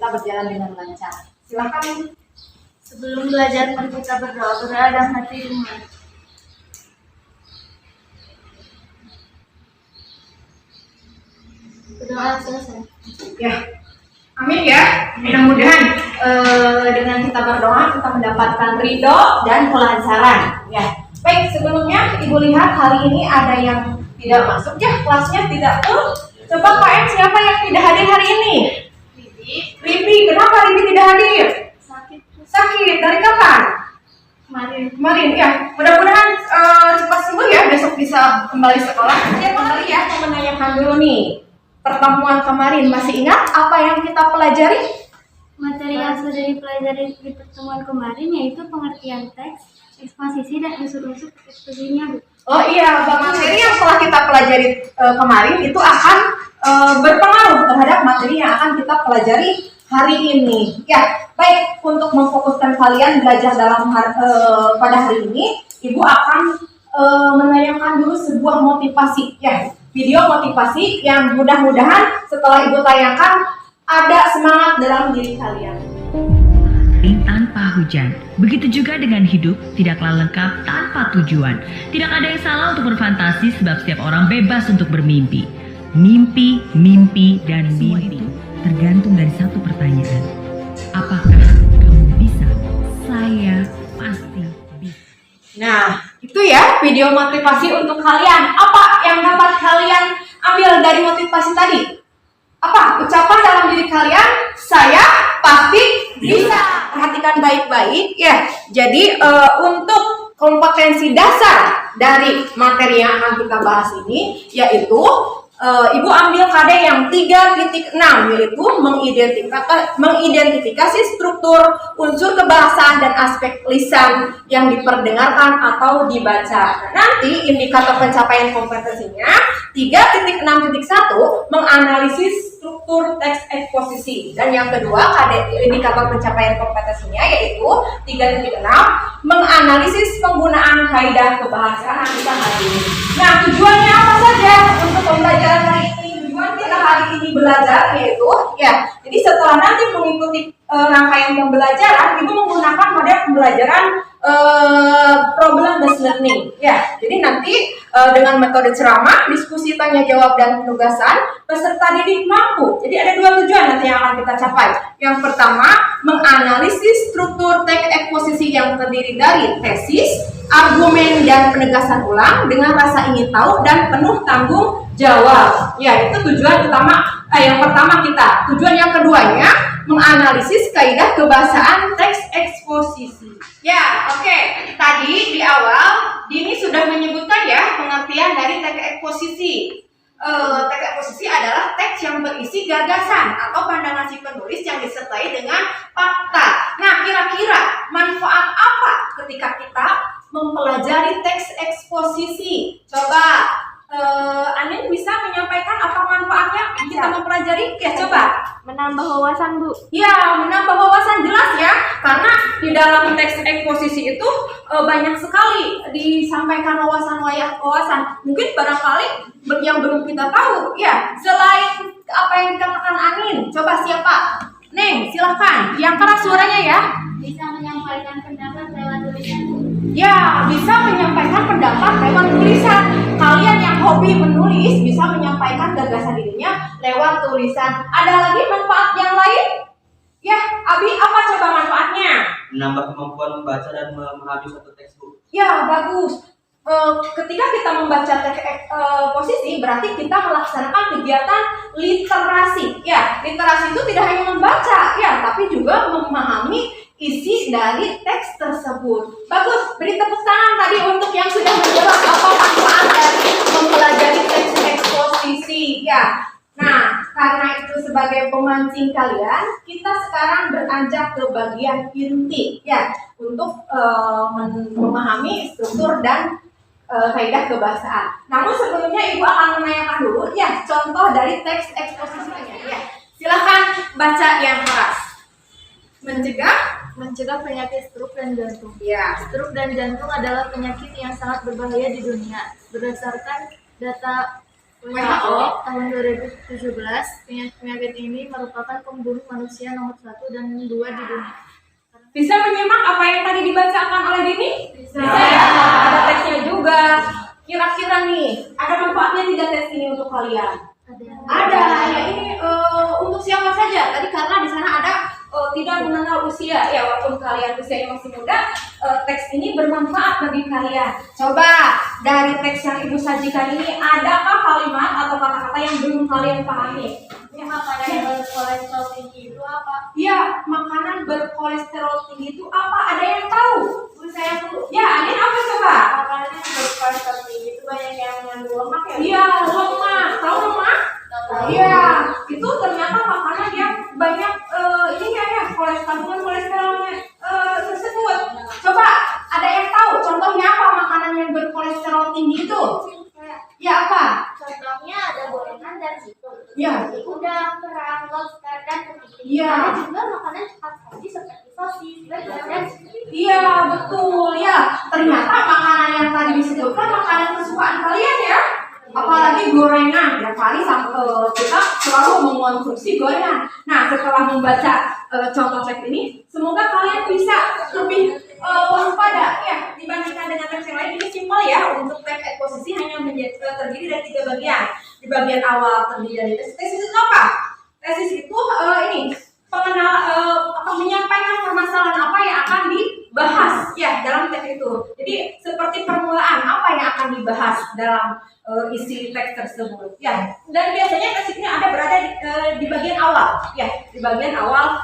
kita berjalan dengan lancar. Silakan. Sebelum belajar, mari kita berdoa. Berdoa dalam hati rumah. Berdoa selesai. Ya, amin ya. Mudah-mudahan dengan kita berdoa kita mendapatkan ridho dan kelancaran. Ya, baik. Sebelumnya Ibu lihat hari ini ada yang tidak masuk ya, kelasnya tidak full. Coba Pak M, siapa yang tidak hadir hari ini? Ribi. Kenapa Ribi tidak hadir? Sakit. Dari kapan? Kemarin ya. Mudah-mudahan cepat sembuh ya, besok bisa kembali sekolah. Ya, kembali ya, mau menanyakan dulu nih. Pertemuan kemarin masih ingat apa yang kita pelajari? Materi yang sudah dipelajari di pertemuan kemarin yaitu pengertian teks, eksposisi, dan unsur-unsur ekspresinya, Bu. Oh iya, materi yang telah kita pelajari kemarin itu akan berpengaruh terhadap materi yang akan kita pelajari hari ini. Ya, baik, untuk memfokuskan kalian belajar dalam pada hari ini, Ibu akan menayangkan dulu sebuah motivasi ya. Video motivasi yang mudah-mudahan setelah Ibu tayangkan ada semangat dalam diri kalian. Tanpa hujan. Begitu juga dengan hidup tidaklah lengkap tanpa tujuan. Tidak ada yang salah untuk berfantasi sebab setiap orang bebas untuk bermimpi. Mimpi, dan mimpi tergantung dari satu pertanyaan. Apakah kamu bisa? Saya pasti bisa. Nah, itu ya video motivasi untuk kalian. Apa yang dapat kalian ambil dari motivasi tadi? Apa? Ucapan dalam diri kalian, saya pasti bisa. Perhatikan baik-baik ya. Jadi untuk kompetensi dasar dari materi yang akan kita bahas ini yaitu Ibu ambil KD yang 3.6 yaitu mengidentifikasi struktur, unsur kebahasaan dan aspek lisan yang diperdengarkan atau dibaca. Nah, nanti indikator pencapaian kompetensinya 3.6.1 menganalisis struktur teks eksposisi, dan yang kedua indikator pencapaian kompetensinya yaitu 3.6 menganalisis penggunaan kaidah kebahasaan kita hari ini. Nah, tujuannya apa saja untuk pembelajaran hari ini? Tujuan kita hari ini belajar yaitu ya, jadi setelah nanti mengikuti rangkaian pembelajaran, Ibu menggunakan model pembelajaran problem based learning ya. Jadi nanti dengan metode ceramah, diskusi, tanya jawab, dan penugasan, peserta didik mampu. Jadi ada dua tujuan nanti yang akan kita capai. Yang pertama, menganalisis struktur teks eksposisi yang terdiri dari tesis, argumen, dan penegasan ulang dengan rasa ingin tahu dan penuh tanggung jawab. Ya, itu tujuan utama yang pertama kita. Tujuan yang keduanya menganalisis kaidah kebahasaan teks eksposisi. Ya, oke. Tadi di awal Dini sudah menyebutkan ya pengertian dari teks eksposisi. Teks eksposisi adalah teks yang berisi gagasan atau pandangan si penulis yang disertai dengan fakta. Nah, kira-kira manfaat apa ketika kita mempelajari teks eksposisi? Coba Anin bisa menyampaikan apa manfaatnya kita mempelajari? Ya, coba. Menambah wawasan, Bu. Ya, menambah wawasan, jelas ya. Karena di dalam teks eksposisi itu banyak sekali disampaikan wawasan. Mungkin barangkali yang belum kita tahu. Ya, selain apa yang dikatakan Anin, coba siapa? Neng, silahkan. Yang keras suaranya ya. Bisa menyampaikan pendapat lewat tulisan, Bu. Ya, bisa menyampaikan pendapat lewat tulisan. Kalian yang hobi menulis bisa menyampaikan gagasan dirinya lewat tulisan. Ada lagi manfaat yang lain? Ya, Abi, apa coba manfaatnya? Menambah kemampuan membaca dan memahami suatu teks, Bu. Ya, bagus. Ketika kita membaca teks posisi, berarti kita melaksanakan kegiatan literasi. Ya, literasi itu tidak hanya membaca, ya, tapi juga memahami isi dari teks tersebut. Bagus, beri tepuk tangan tadi untuk yang sudah menjawab apa manfaat dari mempelajari teks eksposisi. Ya, nah, karena itu sebagai pemancing kalian, kita sekarang beranjak ke bagian inti, ya, untuk memahami struktur dan kaidah kebahasaan. Namun sebelumnya Ibu akan menanyakan dulu, ya, contoh dari teks eksposisinya. Ya, silakan baca yang keras. Mencegah penyakit stroke dan jantung. Ya. Stroke dan jantung adalah penyakit yang sangat berbahaya di dunia. Berdasarkan data WHO tahun 2017, penyakit ini merupakan pembunuh manusia nomor 1 dan 2 di dunia. Bisa menyimak apa yang tadi dibacakan oleh Dini? Bisa ya, ada teksnya juga. Kira-kira nih, ada manfaatnya tidak tes ini untuk kalian? Ada, ya ini untuk siapa saja? Tadi karena di sana ada tidak mengenal usia, ya walaupun kalian usianya masih muda, teks ini bermanfaat bagi kalian. Coba dari teks yang ibu sajikan ini, adakah kalimat atau kata-kata yang belum kalian pahami? Makanan yang berkolesterol tinggi itu apa? Ya, makanan berkolesterol tinggi itu apa? Ada yang tahu? Saya dulu. Ya, Adin apa coba? Makanan yang berkolesterol tinggi itu banyak yang mengandung lemak ya? Iya, lemak. Tahu lemak? Iya, itu ternyata makanan yang banyak ininya ya, kolesterolnya tersebut. Coba, ada yang tahu contohnya apa makanan yang berkolesterol tinggi itu? Ya apa? Contohnya ada gorengan dan seafood. Ya. Udang, kerang, lobster, dan kepiting. Iya. Ada juga makanan cepat saji seperti sosis, burger, dan Iya, betul ya. Ternyata makanan yang tadi disebutkan makanan kesukaan kalian ya. Apalagi gorengan, ya kali kita selalu mengkonsumsi gorengan. Nah, setelah membaca contoh teks ini, semoga kalian bisa lebih waspada ya dibandingkan dengan teks yang lain. Ini simpel ya, untuk teks eksposisi hanya terdiri dari 3 bagian. Di bagian awal terdiri dari tesis itu apa? Tesis itu ini menyampaikan permasalahan apa yang akan dibahas ya dalam teks itu. Jadi seperti permulaan apa yang akan dibahas dalam isi teks tersebut. Ya, dan biasanya teks ini ada berada di bagian awal ya, di bagian awal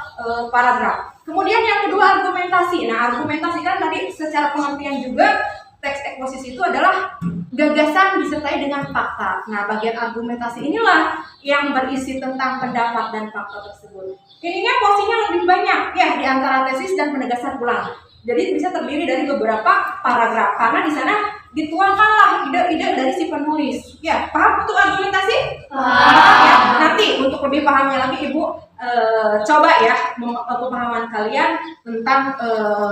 paragraf. Kemudian yang kedua argumentasi. Nah, argumentasi kan tadi secara pengertian juga teks eksposisi itu adalah gagasan disertai dengan fakta. Nah, bagian argumentasi inilah yang berisi tentang pendapat dan fakta tersebut. Ininya porsinya lebih banyak ya di antara tesis dan penegasan ulang. Jadi bisa terdiri dari beberapa paragraf karena di sana dituangkanlah ide-ide dari si penulis. Ya, paham untuk argumentasi? Ya, nanti untuk lebih pahamnya lagi Ibu coba ya pemahaman kalian tentang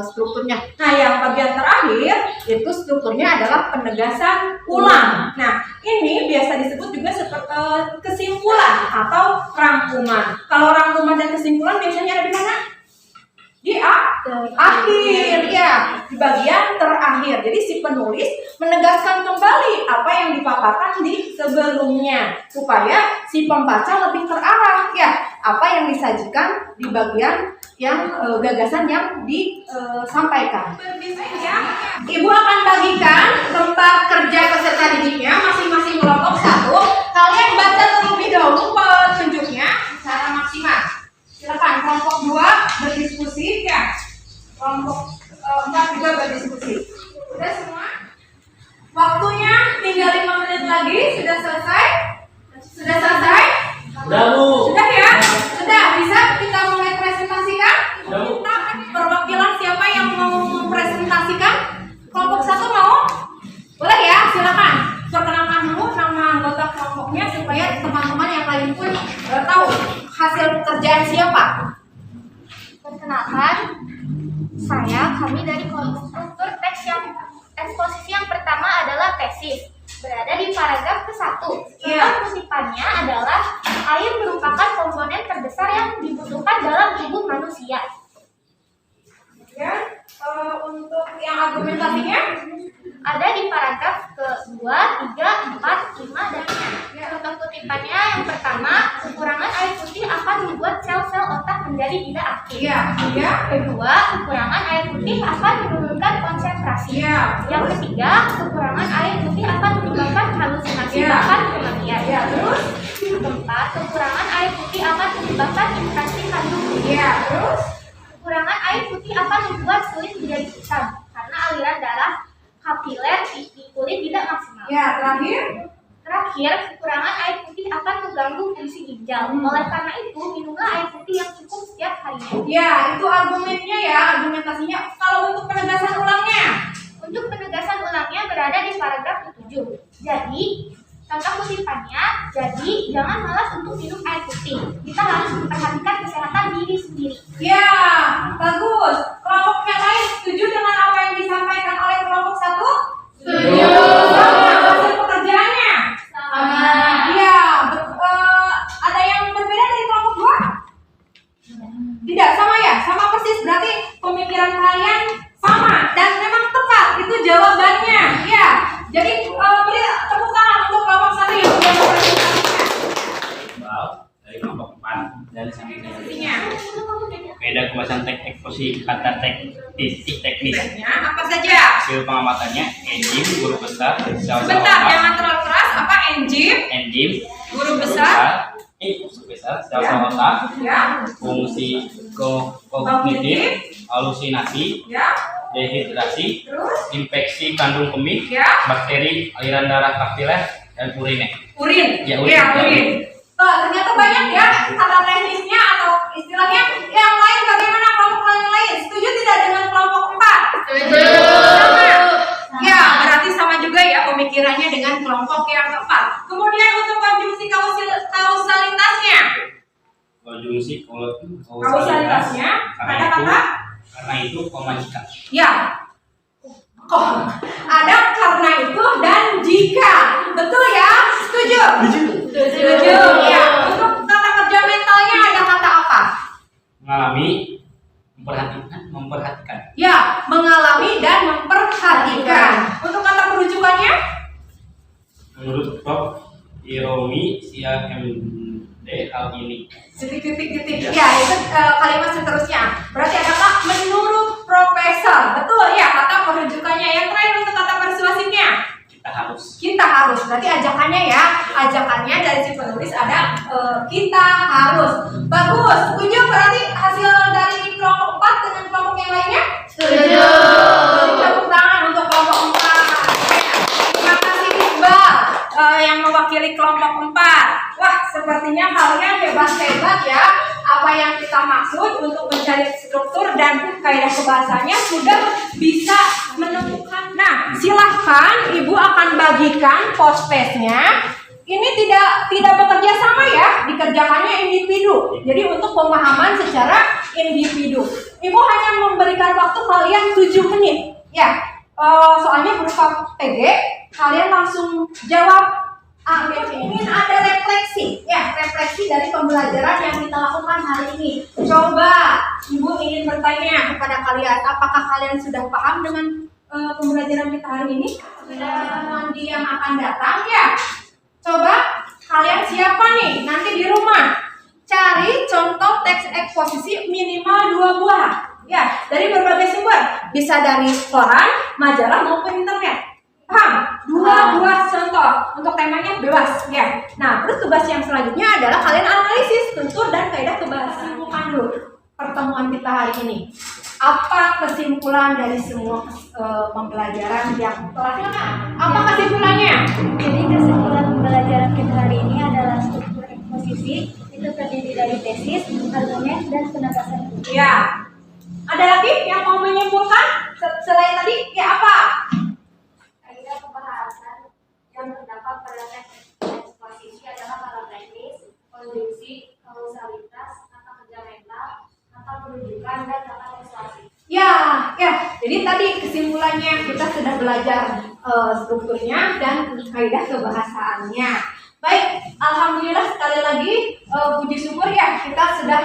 strukturnya. Nah, yang bagian terakhir itu strukturnya adalah penegasan ulang. Nah, ini biasa disebut juga seperti kesimpulan atau rangkuman. Kalau rangkuman dan kesimpulan biasanya ada di mana? Di akhir ya, di bagian terakhir. Jadi si penulis menegaskan kembali apa yang dipaparkan di sebelumnya supaya si pembaca lebih terarah ya apa yang disajikan di bagian yang gagasan yang disampaikan. Ibu akan bagikan lembar kerja peserta didiknya masing-masing kelompok 1. Kalian baca terlebih dahulu petunjuknya secara maksimal. Silakan kelompok 2 berdiskusi ya. Kelompok 4 juga berdiskusi. Sudah semua? Waktunya tinggal 5 menit lagi. Sudah selesai? Sudah selesai? Sudah, Bu. Sudah ya? Sudah. Bisa kita mulai presentasikan? Sudah, Bu. Perwakilan siapa yang mau mempresentasikan? Kelompok 1 mau? Boleh ya? Silakan. Perkenalkan dulu nama anggota kelompoknya supaya teman-teman yang lain pun tahu hasil pekerjaan siapa. Perkenalkan, kami dari kelompok struktur teks yang eksposisi yang pertama adalah tesis. Berada di paragraf ke-1. Iya. Kutipannya adalah air merupakan komponen terbesar yang dibutuhkan dalam tubuh manusia. Ya, untuk yang argumentasinya Ada di paragraf ke-2, 3, 4, 5, dan 6. Contoh kutipannya yang pertama, kekurangan air putih akan membuat sel-sel otak menjadi tidak aktif. Iya. Iya. Kedua, kekurangan air putih akan menurunkan konsentrasi. Iya. Yang ketiga, kekurangan air putih akan menyebabkan halusinasi Iya. bahkan kematian. Iya. Terus? Keempat, kekurangan air putih akan menyebabkan infeksi kandung. Iya. Terus? Kekurangan air putih akan membuat kulit menjadi kusam karena aliran darah kapiler di kulit tidak maksimal. Ya, Terakhir, kekurangan air putih akan mengganggu fungsi ginjal. Oleh karena itu, minumlah air putih yang cukup setiap harinya. ya, itu argumennya ya, argumentasinya. Kalau untuk penegasan ulangnya, Untuk penegasan ulangnya berada di paragraf ke-7. Jadi, contoh kutipannya, jadi jangan malas untuk minum air putih. Kita harus memperhatikan kesehatan diri sendiri. ya, bagus. Kelompok yang lain setuju dengan apa yang disampaikan oleh kelompok 1? Setuju. Sama hasil pekerjaannya? Sama. analisis berarti pemikiran kalian sama dan memang tepat itu jawabannya. Ya, jadi beri tepuk tangan untuk kelompok 1 yang sudah mempresentasikan. Dari kelompok 4 dari Presentasinya. beda kebahasan teks eksposisi kata teknis. Ya, apa saja? Hasil pengamatannya enzim guru besar sel-sel Sebentar, otak, jangan terlalu keras. Apa enzim? Guru besar. sel-sel otak, Ya. fungsi kognitif, halusinasi, Ya. dehidrasi, Terus? infeksi kandung kemih, Ya. bakteri, aliran darah kapiler, dan urine. Urin. Ya, urin. Ya, urin. Ternyata banyak ya kata teknisnya atau istilahnya. Yang lain bagaimana kelompok yang lain? Setuju tidak dengan kelompok 4? Setuju. Sama. Ya, berarti sama juga ya pemikirannya dengan kelompok yang keempat. Kemudian untuk konjungsi kausalitasnya. Konjungsi Kausalitasnya kata-kata. karena itu koma jika. Ya. Kok ada karena itu dan jika. Betul ya? Setuju? Setuju. Ya. Untuk kata kerja mentalnya ada kata apa? Mengalami, memperhatikan. Ya, mengalami dan memperhatikan. Untuk kata perujukannya? Menurut Prof. Iromi CMD hal ini. Titik. Ya, itu kalimat seterusnya. Berarti ada kata menurut profesor. Betul ya, kata perujukannya. Yang terakhir untuk kata persuasifnya. Kita harus. Berarti ajakannya ya. Ajakannya dari si penulis ada kita harus. Bagus. Setuju berarti hasil dari kelompok 4 dengan kelompok yang lainnya? Setuju. Tepuk tangan untuk kelompok 4. Terima kasih Iqbal yang mewakili kelompok 4. Wah, sepertinya kalian hebat-hebat ya. Apa yang kita maksud untuk mencari struktur dan kaidah kebahasanya sudah bisa menemukan. Nah, silahkan Ibu akan bagikan post-testnya. Ini tidak bekerja sama ya, dikerjakannya individu. Jadi untuk pemahaman secara individu. Ibu hanya memberikan waktu kalian 7 menit. Ya, soalnya berupa PG, kalian langsung jawab. Ingin ada refleksi, ya refleksi dari pembelajaran yang kita lakukan hari ini. Coba Ibu ingin bertanya kepada kalian, apakah kalian sudah paham dengan pembelajaran kita hari ini? Nanti yang akan datang ya. Coba kalian siapa nih nanti di rumah cari contoh teks eksposisi minimal 2 buah, ya dari berbagai sumber, bisa dari koran, majalah maupun internet. Paham? 2 buah contoh untuk temanya bebas ya. Nah, terus tugas yang selanjutnya adalah kalian analisis tutur dan kaidah kebahasaan. Bukan dulu pertemuan kita hari ini. Apa kesimpulan dari semua pembelajaran yang telah kita? Apa kesimpulannya? Jadi kesimpulan pembelajaran kita hari ini adalah struktur eksposisi itu terdiri dari tesis, argumen, dan penegasan hukum. Ya. Ada lagi yang mau menyimpulkan selain tadi? Ya apa? Kaidah kebahasan yang terdapat pada teks eksposisi adalah kata teknis, konjungsi, kausalitas, kata kerja mental, kata perujukan, dan kata persuasi. Ya. Jadi tadi kesimpulannya kita sudah belajar strukturnya dan kaidah kebahasaannya. Baik, alhamdulillah sekali lagi puji syukur ya kita sudah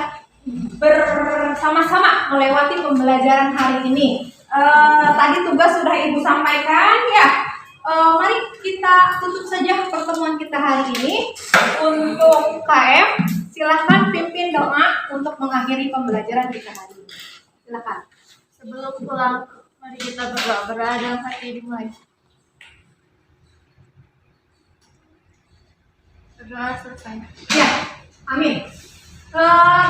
bersama-sama melewati pembelajaran hari ini. Tadi tugas sudah Ibu sampaikan ya. Mari kita tutup saja pertemuan kita hari ini. Untuk KM, silakan pimpin doa untuk mengakhiri pembelajaran kita hari ini. Silakan. Sebelum pulang, mari kita berdoa dalam hati dimulai. Berdoa selesai. Ya, amin.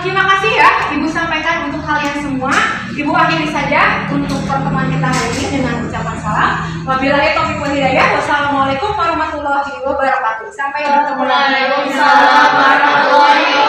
Terima kasih ya Ibu sampaikan untuk kalian semua. Ibu akhiri saja untuk pertemuan kita hari ini dengan ucapan salam. Wabillahi taufiq wal hidayah. Wassalamualaikum warahmatullahi wabarakatuh. Sampai bertemu lagi. Waalaikumsalam warahmatullahi wabarakatuh.